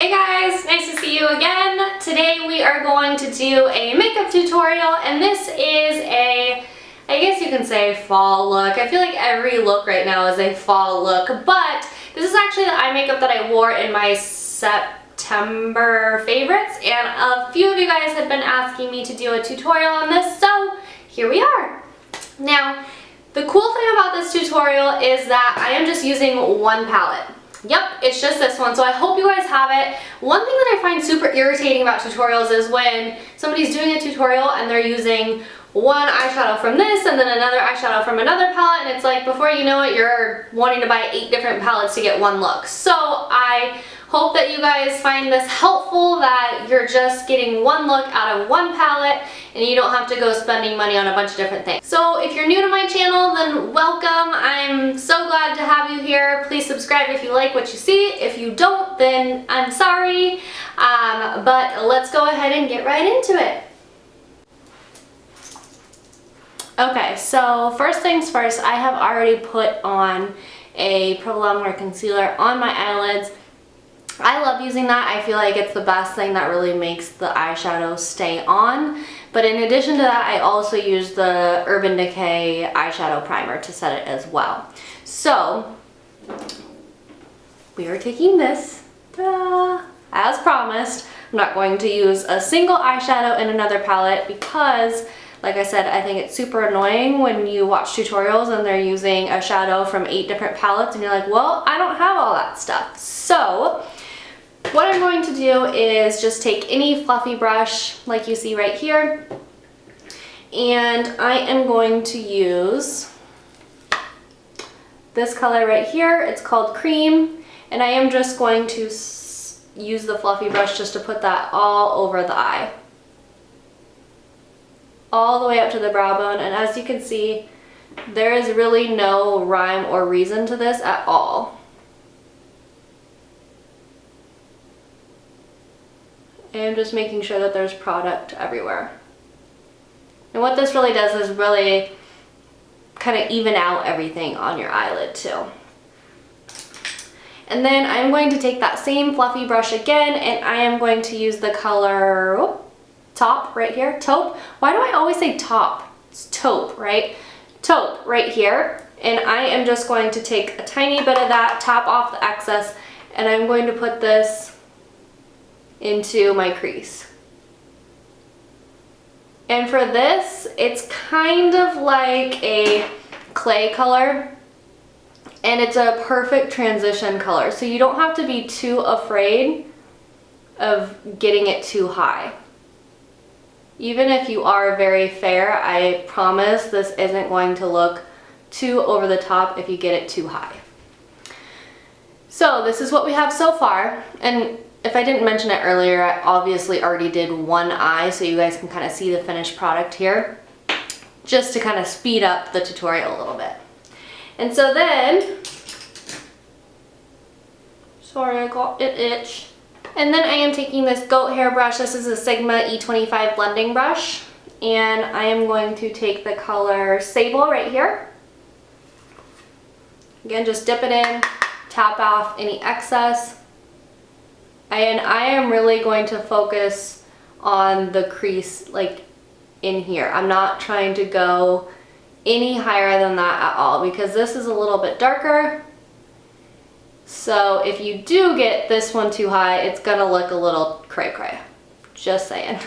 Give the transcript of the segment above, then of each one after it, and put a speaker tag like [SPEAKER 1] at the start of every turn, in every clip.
[SPEAKER 1] Hey guys, nice to see you again. Today we are going to do a makeup tutorial, and this is I guess you can say fall look. I feel like every look right now is a fall look, but this is actually the eye makeup that I wore in my September favorites, and a few of you guys have been asking me to do a tutorial on this, so here we are. Now, the cool thing about this tutorial is that I am just using one palette. Yep, it's just this one, so I hope you guys have it. One thing that I find super irritating about tutorials is when somebody's doing a tutorial and they're using one eyeshadow from this and then another eyeshadow from another palette, and it's like before you know it, you're wanting to buy 8 different palettes to get one look. So I hope that you guys find this helpful, that you're just getting one look out of one palette and you don't have to go spending money on a bunch of different things. So if you're new to my channel, then welcome. I'm so glad to have you here. Please subscribe if you like what you see. If you don't, then I'm sorry. But let's go ahead and get right into it. Okay, so first things first, I have already put on a Pro Palette concealer on my eyelids. I love using that. I feel like it's the best thing that really makes the eyeshadow stay on. But in addition to that, I also use the Urban Decay eyeshadow primer to set it as well. So we are taking this, as promised. I'm not going to use a single eyeshadow in another palette because, like I said, I think it's super annoying when you watch tutorials and they're using a shadow from 8 different palettes and you're like, well, I don't have all that stuff. So what I'm going to do is just take any fluffy brush like you see right here, and I am going to use this color right here. It's called Cream, and I am just going to use the fluffy brush just to put that all over the eye, all the way up to the brow bone. And as you can see, there is really no rhyme or reason to this at all. And just making sure that there's product everywhere. And what this really does is really kind of even out everything on your eyelid too. And then I'm going to take that same fluffy brush again, and I am going to use the color Taupe right here. Taupe? Why do I always say top? It's taupe, right? Taupe right here. And I am just going to take a tiny bit of that, tap off the excess, and I'm going to put this into my crease. And for this, it's kind of like a clay color, and it's a perfect transition color, so you don't have to be too afraid of getting it too high. Even if you are very fair, I promise this isn't going to look too over the top if you get it too high. So this is what we have so far, and if I didn't mention it earlier, I obviously already did one eye, so you guys can kind of see the finished product here, just to kind of speed up the tutorial a little bit. And so then, sorry, I got it itch. And then I am taking this goat hair brush. This is a Sigma E25 blending brush, and I am going to take the color Sable right here. Again, just dip it in, tap off any excess. And I am really going to focus on the crease, like in here. I'm not trying to go any higher than that at all because this is a little bit darker. So if you do get this one too high, it's gonna look a little cray-cray. Just saying.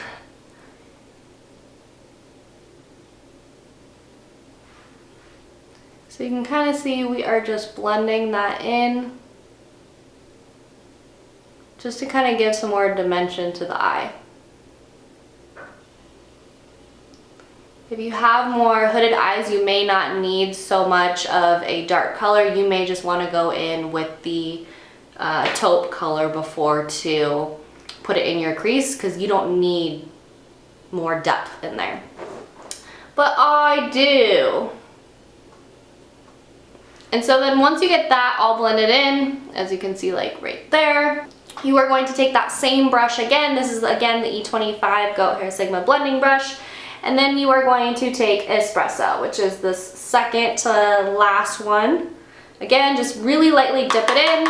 [SPEAKER 1] So you can kind of see we are just blending that in, just to kind of give some more dimension to the eye. If you have more hooded eyes, you may not need so much of a dark color. You may just want to go in with the taupe color before to put it in your crease, because you don't need more depth in there. But I do. And so then once you get that all blended in, as you can see like right there, you are going to take that same brush again. This is again the E25 Goat Hair Sigma blending brush. And then you are going to take Espresso, which is this second to last one. Again, just really lightly dip it in.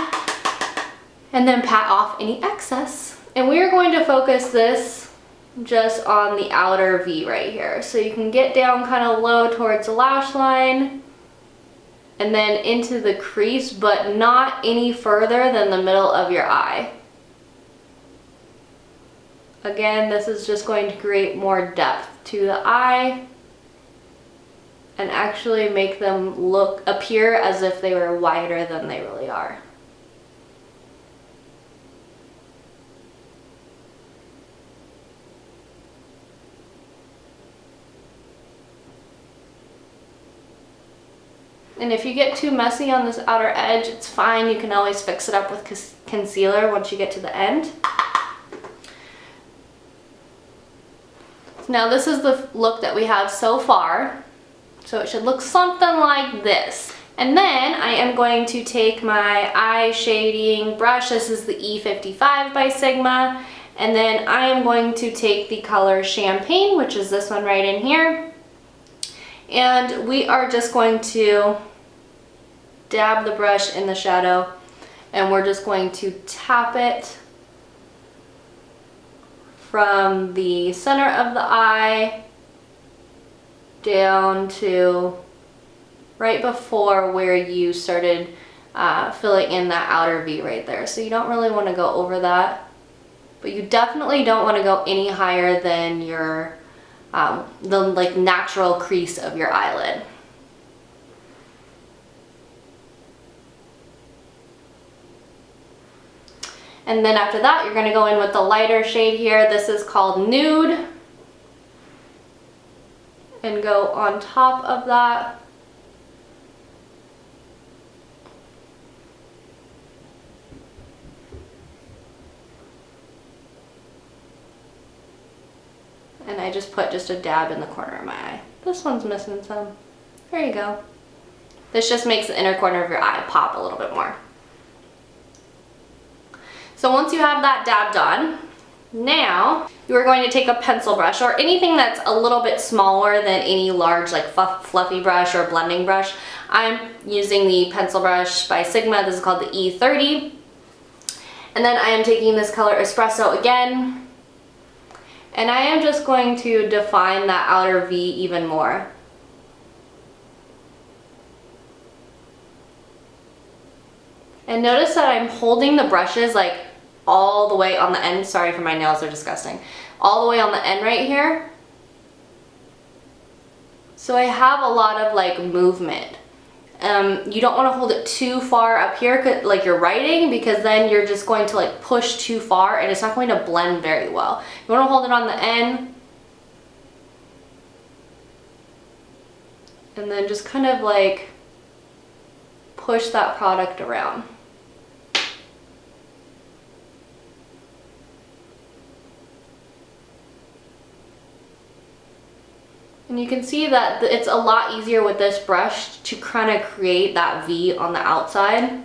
[SPEAKER 1] and then pat off any excess. And we are going to focus this just on the outer V right here. So you can get down kind of low towards the lash line and then into the crease, but not any further than the middle of your eye. Again, this is just going to create more depth to the eye and actually make them appear as if they were wider than they really are. And if you get too messy on this outer edge, it's fine. You can always fix it up with concealer once you get to the end. Now this is the look that we have so far. So it should look something like this. And then I am going to take my eye shading brush. This is the E55 by Sigma. And then I am going to take the color Champagne, which is this one right in here. And we are just going to dab the brush in the shadow, and we're just going to tap it from the center of the eye down to right before where you started filling in that outer V right there. So you don't really want to go over that, but you definitely don't want to go any higher than your the like natural crease of your eyelid. And then after that, you're going to go in with the lighter shade here. This is called Nude. And go on top of that. And I just put just a dab in the corner of my eye. This one's missing some. There you go. This just makes the inner corner of your eye pop a little bit more. So once you have that dabbed on, now you are going to take a pencil brush or anything that's a little bit smaller than any large like fluffy brush or blending brush. I'm using the pencil brush by Sigma. This is called the E30. And then I am taking this color Espresso again. And I am just going to define that outer V even more. And notice that I'm holding the brushes like all the way on the end. Sorry for my nails, they're disgusting. All the way on the end right here. So I have a lot of like movement. You don't want to hold it too far up here like you're writing, because then you're just going to like push too far and it's not going to blend very well. You want to hold it on the end and then just kind of like push that product around. And you can see that it's a lot easier with this brush to kind of create that V on the outside,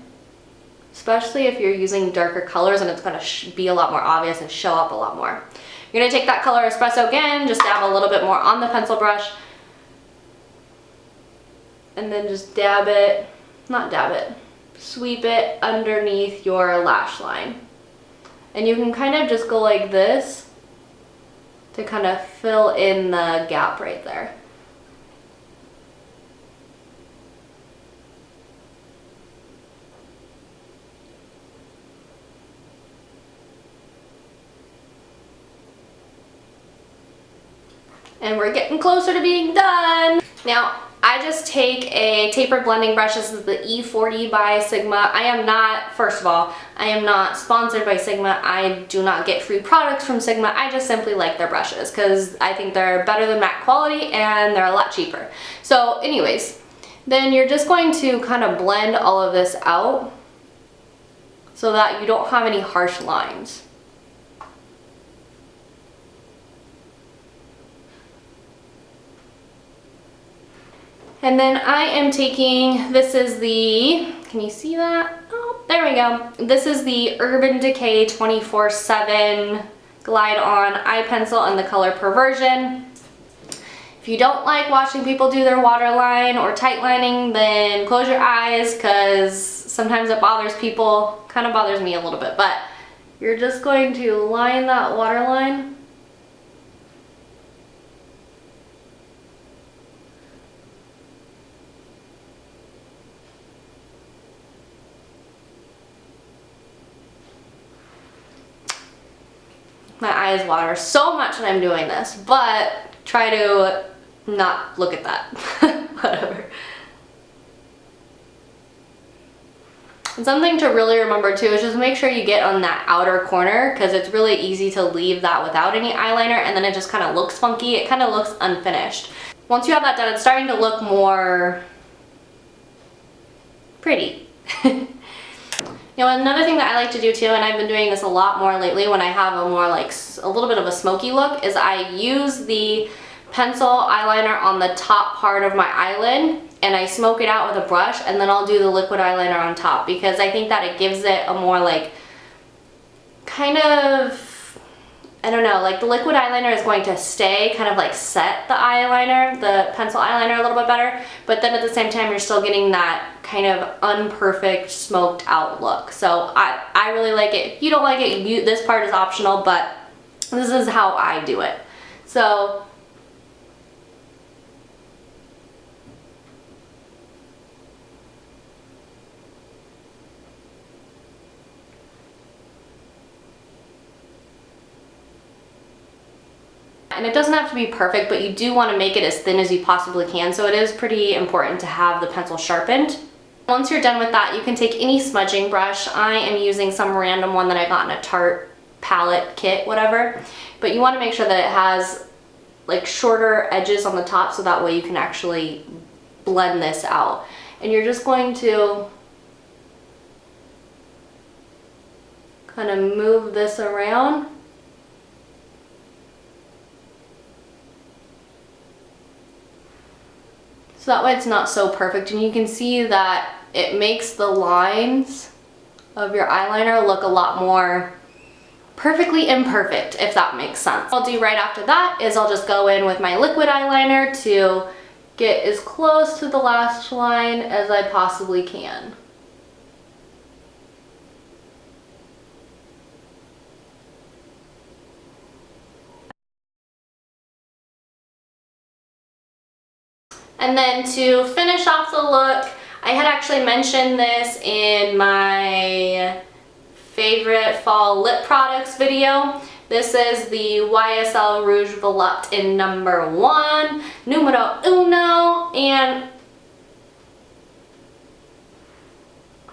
[SPEAKER 1] especially if you're using darker colors and it's going to be a lot more obvious and show up a lot more. You're going to take that color Espresso again, just dab a little bit more on the pencil brush, and then just dab it, not dab it, sweep it underneath your lash line. And you can kind of just go like this to kind of fill in the gap right there. And we're getting closer to being done. Now, I just take a tapered blending brush. This is the E40 by Sigma. I am not, first of all, I am not sponsored by Sigma. I do not get free products from Sigma. I just simply like their brushes because I think they're better than matte quality and they're a lot cheaper. So anyways, then you're just going to kind of blend all of this out so that you don't have any harsh lines. And then I am taking, this is the, can you see that? Oh, there we go. This is the Urban Decay 24/7 Glide On Eye Pencil in the color Perversion. If If you don't like watching people do their waterline or tight lining, then close your eyes, because sometimes it bothers people. Kind of bothers me a little bit, but you're just going to line that waterline. My eyes water so much when I'm doing this, but try to not look at that. Whatever. And something to really remember too is just make sure you get on that outer corner, because it's really easy to leave that without any eyeliner and then it just kind of looks funky. It kind of looks unfinished. Once you have that done, it's starting to look more pretty. You know, another thing that I like to do too, and I've been doing this a lot more lately when I have a more like a little bit of a smoky look, is I use the pencil eyeliner on the top part of my eyelid and I smoke it out with a brush, and then I'll do the liquid eyeliner on top, because I think that it gives it a more like kind of, I don't know, like the liquid eyeliner is going to stay, kind of like set the eyeliner, the pencil eyeliner a little bit better, but then at the same time you're still getting that kind of unperfect smoked out look. So I really like it. If you don't like it, this part is optional, but this is how I do it. So and it doesn't have to be perfect, but you do want to make it as thin as you possibly can, so it is pretty important to have the pencil sharpened. Once you're done with that, you can take any smudging brush. I am using some random one that I got in a Tarte palette kit, whatever. But you want to make sure that it has like shorter edges on the top, so that way you can actually blend this out. And you're just going to kind of move this around. So that way it's not so perfect, and you can see that it makes the lines of your eyeliner look a lot more perfectly imperfect, if that makes sense. What I'll do right after that is I'll just go in with my liquid eyeliner to get as close to the last line as I possibly can. And then to finish off the look, I had actually mentioned this in my favorite fall lip products video. This is the YSL Rouge Volupte in #1, numero uno, and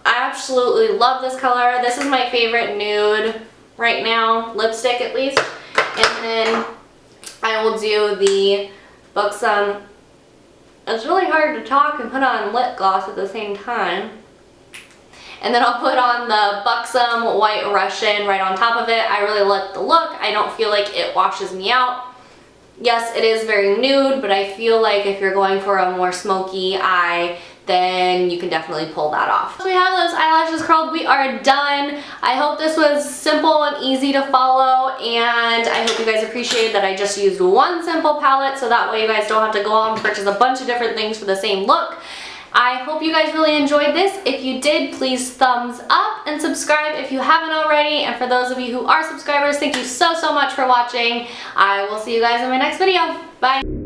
[SPEAKER 1] I absolutely love this color. This is my favorite nude right now, lipstick at least. And then I will do the Buxom. It's really hard to talk and put on lip gloss at the same time. And then I'll put on the Buxom White Russian right on top of it. I really like the look. I don't feel like it washes me out. Yes, it is very nude, but I feel like if you're going for a more smoky eye, then you can definitely pull that off. So we have those eyelashes curled. We are done. I hope this was simple and easy to follow, and I hope you guys appreciated that I just used one simple palette, so that way you guys don't have to go out and purchase a bunch of different things for the same look. I hope you guys really enjoyed this. If you did, please thumbs up and subscribe if you haven't already. And for those of you who are subscribers, thank you so much for watching. I will see you guys in my next video. Bye.